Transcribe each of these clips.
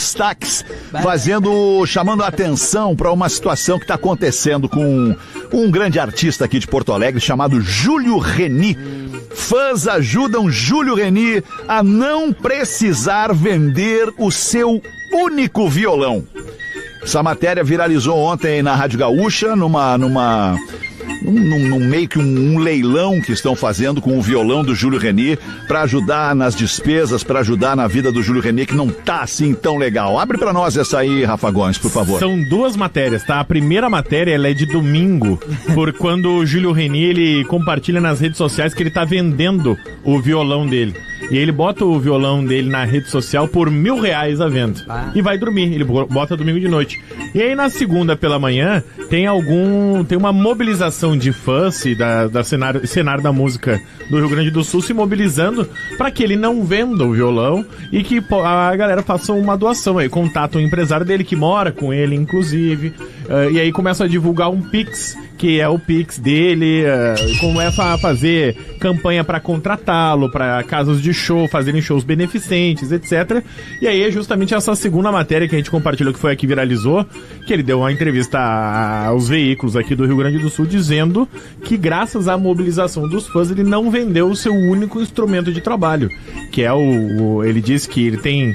destaques, chamando a atenção para uma situação que está acontecendo com um grande artista aqui de Porto Alegre chamado Júlio Reni. Fãs ajudam Júlio Reni a não precisar vender o seu único violão. Essa matéria viralizou ontem na Rádio Gaúcha, num meio que um leilão que estão fazendo com o violão do Júlio Reni para ajudar nas despesas, para ajudar na vida do Júlio Reni, que não tá assim tão legal. Abre para nós essa aí, Rafa Gomes, por favor. São duas matérias, tá? A primeira matéria, ela é de domingo, por quando o Júlio Reni, ele compartilha nas redes sociais que ele tá vendendo o violão dele. E ele bota o violão dele na rede social por R$1.000 à venda. E vai dormir, ele bota domingo de noite. E aí na segunda pela manhã tem uma mobilização de fãs da cenário da música do Rio Grande do Sul se mobilizando para que ele não venda o violão e que a galera faça uma doação. Aí contata o empresário dele que mora com ele, inclusive, e aí começa a divulgar um Pix, que é o Pix dele, começa a fazer campanha para contratá-lo, para casas de show, fazerem shows beneficentes, etc. E aí é justamente essa segunda matéria que a gente compartilhou, que foi a que viralizou, que ele deu uma entrevista aos veículos aqui do Rio Grande do Sul, dizendo que graças à mobilização dos fãs, ele não vendeu o seu único instrumento de trabalho, que é ele disse que ele tem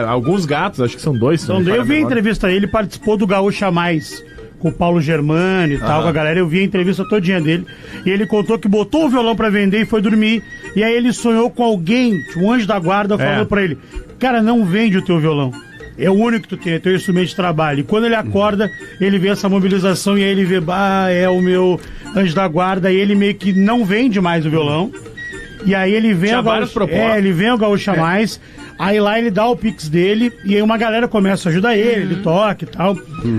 alguns gatos, acho que são dois. Então, eu vi a entrevista aí, ele participou do Gaúcha Mais, com o Paulo Germano e tal, com a galera. Eu vi a entrevista todinha dele. E ele contou que botou o violão pra vender e foi dormir. E aí ele sonhou com alguém, um anjo da guarda, falou pra ele: cara, não vende o teu violão. É o único que tu tem, é teu instrumento de trabalho. E quando ele acorda, ele vê essa mobilização e aí ele vê, é o meu anjo da guarda. E ele meio que não vende mais o violão. E aí ele vem ele vem ao Gaúcha Mais. Aí lá ele dá o Pix dele e aí uma galera começa a ajudar ele, ele toca e tal.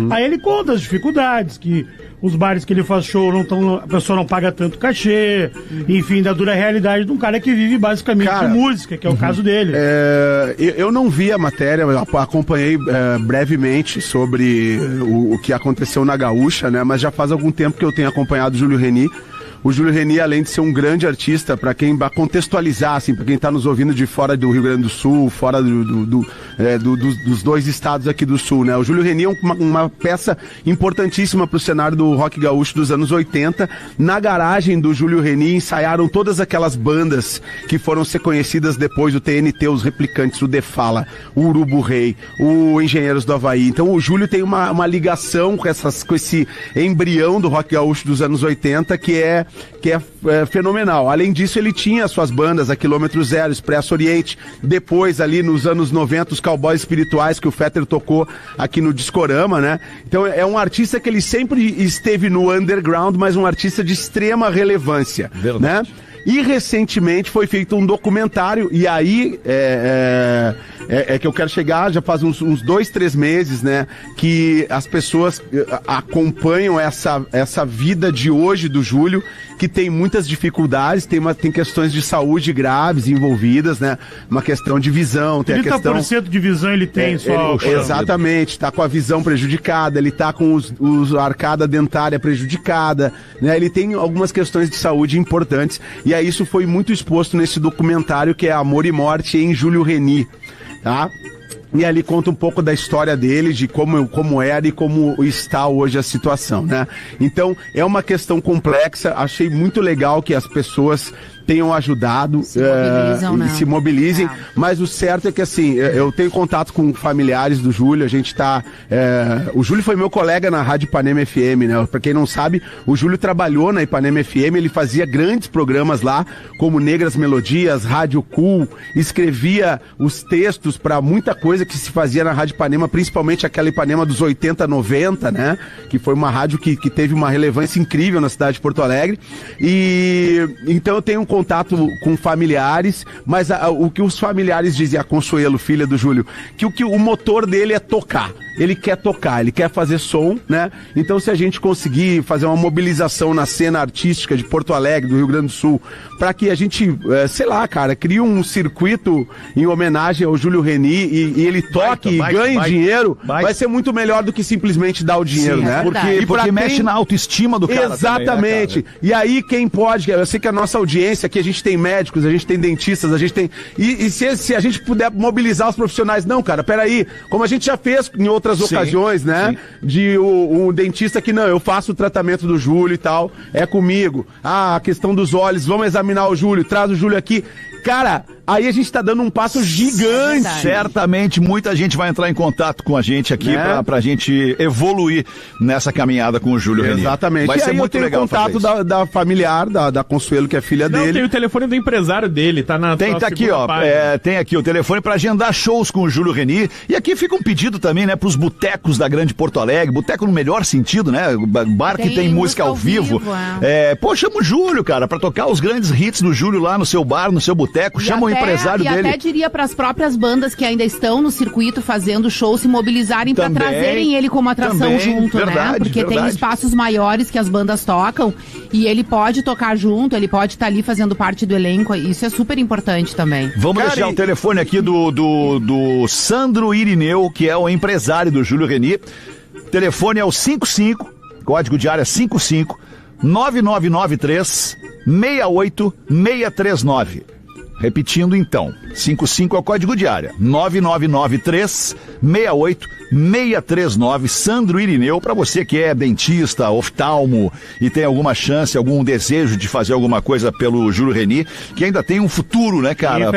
Aí ele conta as dificuldades, que os bares que ele faz show a pessoa não paga tanto cachê, enfim, da dura realidade de um cara que vive basicamente de música, que é o caso dele. Eu não vi a matéria, eu acompanhei brevemente sobre o que aconteceu na Gaúcha, né? Mas já faz algum tempo que eu tenho acompanhado o Júlio Reni. O Júlio Reni, além de ser um grande artista, para quem vai contextualizar, assim, para quem está nos ouvindo de fora do Rio Grande do Sul, fora dos dois estados aqui do Sul, né? O Júlio Reni é uma peça importantíssima para o cenário do rock gaúcho dos anos 80. Na garagem do Júlio Reni ensaiaram todas aquelas bandas que foram ser conhecidas depois, o TNT, os Replicantes, o Defala, o Urubu Rei, o Engenheiros do Havaí. Então o Júlio tem uma ligação com esse embrião do rock gaúcho dos anos 80 que é fenomenal. Além disso, ele tinha as suas bandas, a Quilômetro Zero, Expresso Oriente, depois ali nos anos 90, os Cowboys Espirituais, que o Fetter tocou aqui no Discorama, né? Então é um artista que ele sempre esteve no underground, mas um artista de extrema relevância, né? E recentemente foi feito um documentário, e aí que eu quero chegar, já faz uns 2-3 meses, né, que as pessoas acompanham essa vida de hoje do Júlio, que tem muitas dificuldades, tem questões de saúde graves envolvidas, né, uma questão de visão, tem 30% a questão... de visão ele tem, exatamente, tá com a visão prejudicada, ele tá com a arcada dentária prejudicada, né, ele tem algumas questões de saúde importantes, e aí isso foi muito exposto nesse documentário que é Amor e Morte em Júlio Reni, tá? E ali conta um pouco da história dele, de como era e como está hoje a situação, né? Então, é uma questão complexa, achei muito legal que as pessoas tenham ajudado e se mobilizem, mas o certo é que, assim, eu tenho contato com familiares do Júlio, a gente tá... o Júlio foi meu colega na Rádio Ipanema FM, né? Pra quem não sabe, o Júlio trabalhou na Ipanema FM, ele fazia grandes programas lá, como Negras Melodias, Rádio Cool, escrevia os textos para muita coisa que se fazia na Rádio Ipanema, principalmente aquela Ipanema dos 80, 90, né? Que foi uma rádio que teve uma relevância incrível na cidade de Porto Alegre. E então eu tenho um contato com familiares, mas o que os familiares dizem, a Consuelo, filha do Júlio, que o motor dele é tocar. ele quer tocar, ele quer fazer som, né? Então se a gente conseguir fazer uma mobilização na cena artística de Porto Alegre, do Rio Grande do Sul, para que a gente, sei lá, cara, crie um circuito em homenagem ao Júlio Reni e ele toque e ganhe dinheiro, vai ser muito melhor do que simplesmente dar o dinheiro, né? Porque mexe na autoestima do cara. Exatamente. Também, né, e aí quem pode, eu sei que a nossa audiência aqui, a gente tem médicos, a gente tem dentistas, a gente tem... E se a gente puder mobilizar os profissionais, não, cara, peraí, como a gente já fez em outras ocasiões, né? Sim. De um dentista que, não, eu faço o tratamento do Júlio e tal, é comigo. Ah, a questão dos olhos, vamos examinar o Júlio, traz o Júlio aqui. Cara, aí a gente tá dando um passo gigante. Certamente muita gente vai entrar em contato com a gente aqui, né? pra gente evoluir nessa caminhada com o Júlio Reni. Exatamente. Vai ser muito legal. O contato da familiar, da Consuelo, que é filha dele. Tem o telefone do empresário dele, tá na tá aqui, ó. Tem aqui o telefone pra agendar shows com o Júlio Reni. E aqui fica um pedido também, né, pros botecos da Grande Porto Alegre. Boteco no melhor sentido, né? Bar que tem música ao vivo. Pô, chama o Júlio, cara, pra tocar os grandes hits do Júlio lá no seu bar, no seu boteco. Chama o empresário dele. E até diria para as próprias bandas que ainda estão no circuito fazendo show se mobilizarem para trazerem ele como atração junto, né? Porque tem espaços maiores que as bandas tocam e ele pode tocar junto, ele pode estar ali fazendo parte do elenco. Isso é super importante também. Vamos deixar o telefone aqui do Sandro Irineu, que é o empresário do Júlio Reni. O telefone é o 55, código de área 55 9993 68639. Repetindo então, 55 é o código de área, 9993-68639, Sandro Irineu, para você que é dentista, oftalmo e tem alguma chance, algum desejo de fazer alguma coisa pelo Júlio Reni, que ainda tem um futuro, né, cara,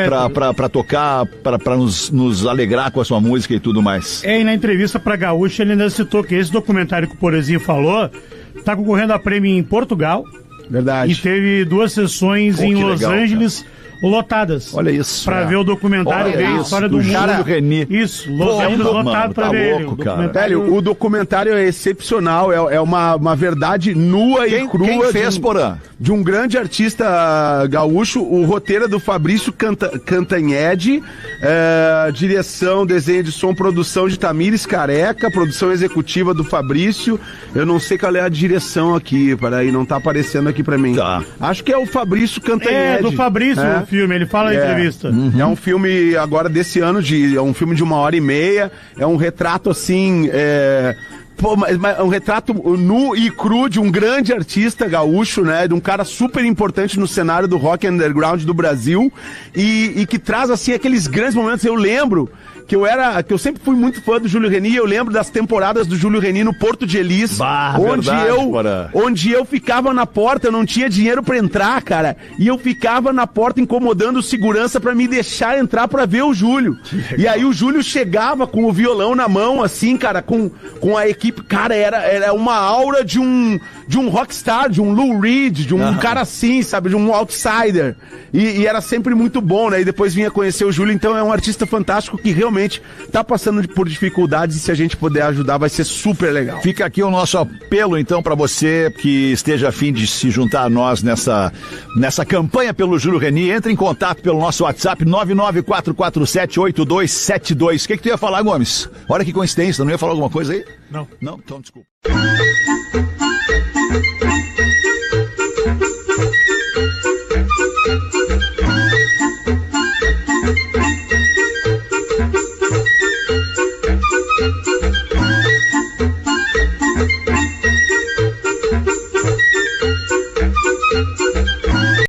pra tocar, pra nos alegrar com a sua música e tudo mais. E na entrevista pra Gaúcha ele ainda citou que esse documentário que o Porezinho falou tá concorrendo a prêmio em Portugal. Verdade. E teve 2 sessões em Los Angeles, cara, lotadas. Olha isso. Pra ver o documentário ver a história do Júlio Reni. Isso, Los Angeles lotado pra ver ele. Velho, o documentário é excepcional, é uma verdade nua e crua. Quem fez, Porã? De um grande artista gaúcho, o roteiro é do Fabrício Cantanhede, direção, desenho de som, produção de Tamires Careca, produção executiva do Fabrício. Eu não sei qual é a direção aqui, peraí, não tá aparecendo aqui pra mim. Tá. Acho que é o Fabrício Cantanhede. É, do Fabrício o filme, ele fala na entrevista. Uhum. É um filme agora desse ano, é um filme de 1h30, é um retrato assim... um retrato nu e cru de um grande artista gaúcho, né? De um cara super importante no cenário do rock underground do Brasil e que traz, assim, aqueles grandes momentos. Eu lembro que eu sempre fui muito fã do Júlio Reni. Eu lembro das temporadas do Júlio Reni no Porto de Elis, onde eu ficava na porta, eu não tinha dinheiro pra entrar, cara, e eu ficava na porta incomodando o segurança pra me deixar entrar pra ver o Júlio. E aí o Júlio chegava com o violão na mão, assim, cara, com a equipe, cara, era uma aura de um rockstar, de um Lou Reed, de um cara assim, sabe, de um outsider. E era sempre muito bom, né? E depois vinha conhecer o Júlio, então é um artista fantástico que realmente tá passando por dificuldades e se a gente puder ajudar vai ser super legal. Fica aqui o nosso apelo então para você que esteja a fim de se juntar a nós nessa campanha pelo Júlio Reni. Entre em contato pelo nosso WhatsApp 994478272. O que tu ia falar, Gomes? Olha que coincidência, não ia falar alguma coisa aí? Não. Não? Então desculpa.